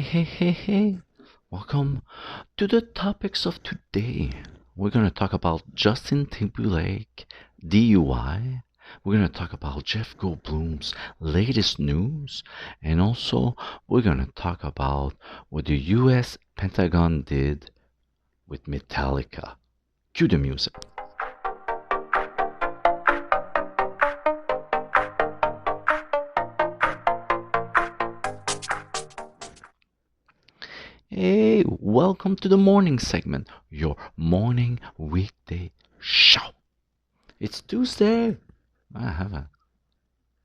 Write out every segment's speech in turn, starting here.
Hey. Welcome to the topics of today. We're going to talk about Justin Timberlake, DUI. We're going to talk about Jeff Goldblum's latest news. And also, we're going to talk about what the US Pentagon did with Metallica. Cue the music. Hey, welcome to the morning segment, your morning weekday show. It's Tuesday. I have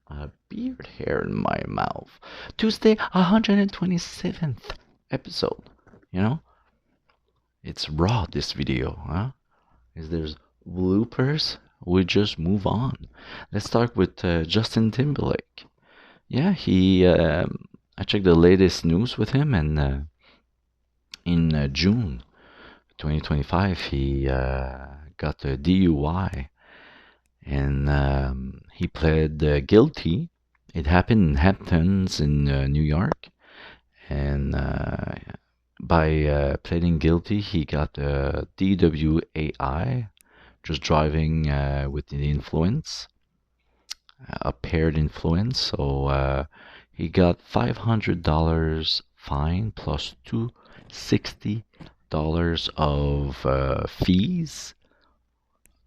a beard hair in my mouth. Tuesday, 127th episode. You know, it's raw, this video, huh? If there's bloopers, we just move on. Let's start with Justin Timberlake. Yeah, I checked the latest news with him, and in June 2025, he got a DUI, and he pled guilty. It happened in Hamptons in New York, and by pleading guilty, he got a DWAI, just driving with the influence, a paired influence. So he got $500 fine plus $260 of fees,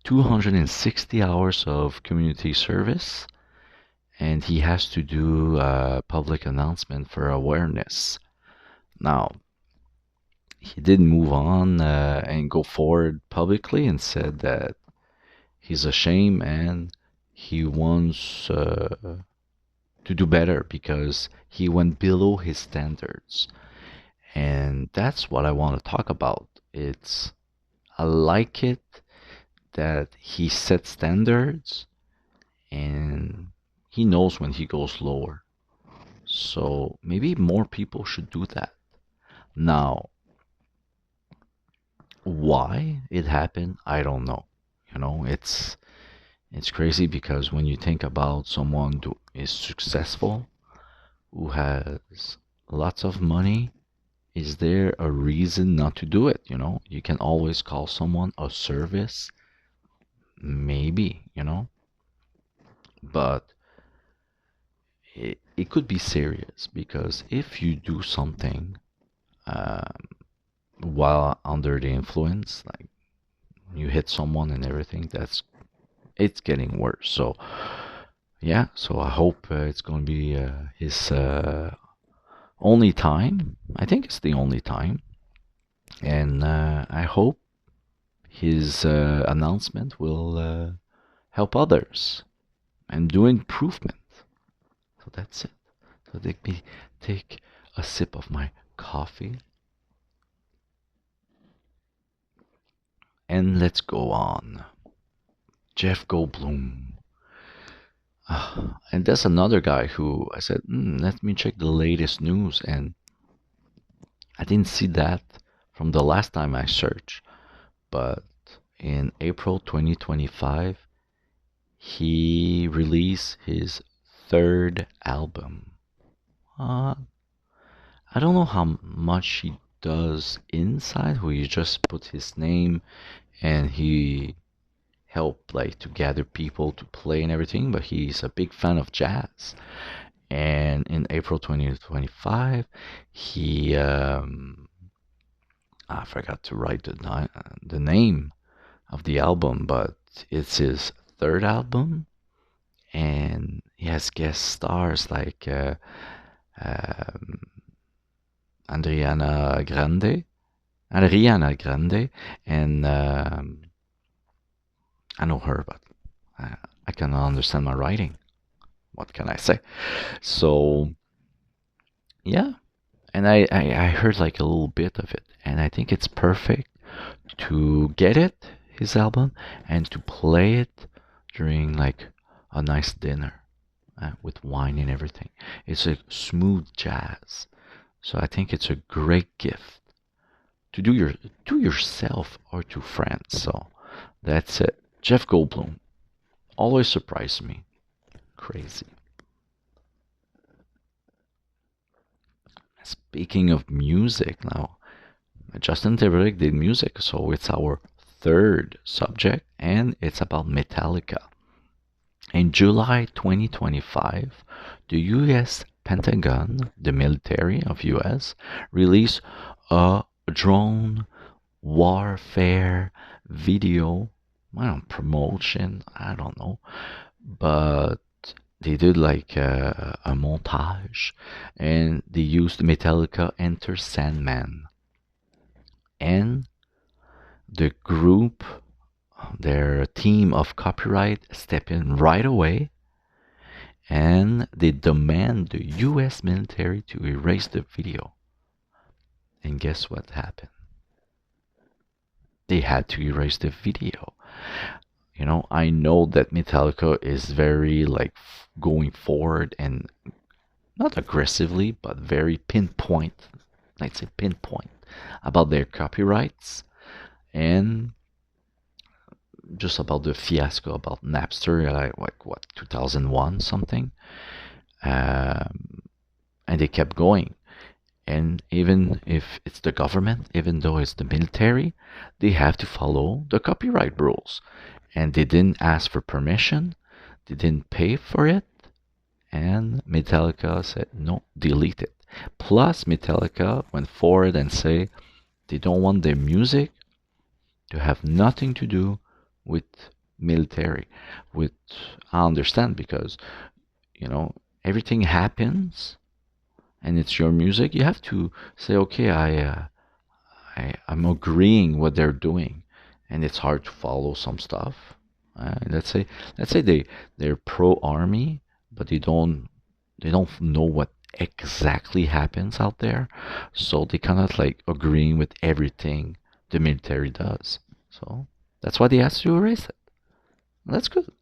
260 hours of community service, and he has to do a public announcement for awareness. Now, he did move on and go forward publicly and said that he's ashamed and he wants to do better because he went below his standards. And that's what I want to talk about. I like it that he sets standards and he knows when he goes lower. So maybe more people should do that. Now, why it happened, I don't know. It's crazy because when you think about someone who is successful, who has lots of money, is there a reason not to do it? You can always call someone a service, maybe, but it could be serious because if you do something um, while under the influence, like you hit someone and everything, it's getting worse. So yeah, so I hope it's going to be his only time. I think it's the only time, and I hope his announcement will help others and do improvement. So that's it. So let me take a sip of my coffee. And let's go on. Jeff Goldblum. And that's another guy who I said, let me check the latest news. And I didn't see that from the last time I searched. But in April 2025, he released his third album. I don't know how much he does inside, where he just put his name and he helped like to gather people to play and everything, but he's a big fan of jazz. And in April 2025, he I forgot to write the name of the album, but it's his third album, and he has guest stars like um, Adriana Grande, and I know her, but I cannot understand my writing. What can I say? So yeah, and I heard like a little bit of it, and I think it's perfect to get it, his album, and to play it during like a nice dinner with wine and everything. It's a smooth jazz, so I think it's a great gift to do yourself or to friends. So that's it. Jeff Goldblum always surprised me. Crazy. Speaking of music, now Justin Timberlake did music, so it's our third subject, and it's about Metallica. In July 2025, the US Pentagon, the military of US, released a drone warfare video, I don't know, promotion, I don't know, but they did like a montage, and they used Metallica Enter Sandman, and the group, their team of copyright step in right away, and they demand the US military to erase the video. And guess what happened? They had to erase the video. You know, I know that Metallica is very like going forward and not aggressively, but very pinpoint, let's say pinpoint, about their copyrights, and just about the fiasco about Napster, like what, 2001 something, um, and they kept going. And even if it's the government, even though it's the military, they have to follow the copyright rules. And they didn't ask for permission, they didn't pay for it, and Metallica said no, delete it. Plus, Metallica went forward and say they don't want their music to have nothing to do with military. With I understand, because you know everything happens and it's your music. You have to say, okay, I'm agreeing what they're doing, and it's hard to follow some stuff. Let's say they're pro army, but they don't know what exactly happens out there, so they cannot like agreeing with everything the military does. So that's why they asked you to erase it. That's good.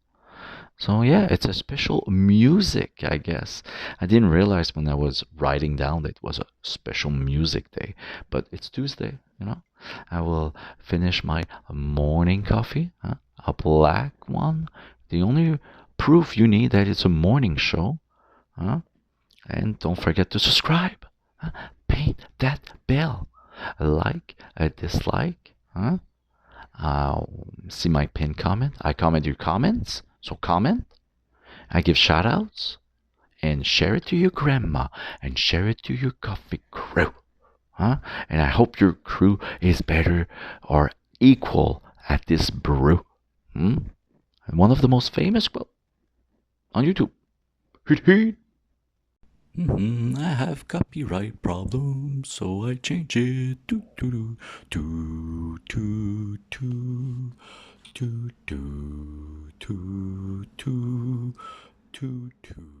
So yeah, it's a special music, I guess. I didn't realize when I was writing down that it was a special music day, but it's Tuesday, you know. I will finish my morning coffee, a black one. The only proof you need that it's a morning show, huh? And don't forget to subscribe. Huh? Paint that bell. A like, a dislike, huh? See my pinned comment. I comment your comments. So comment. I give shout outs. And share it to your grandma. And share it to your coffee crew. Huh? And I hope your crew is better or equal at this brew. Hmm? And one of the most famous quote on YouTube. Heat heat. I have copyright problems, so I change it. Do do do do do do do do do do do do.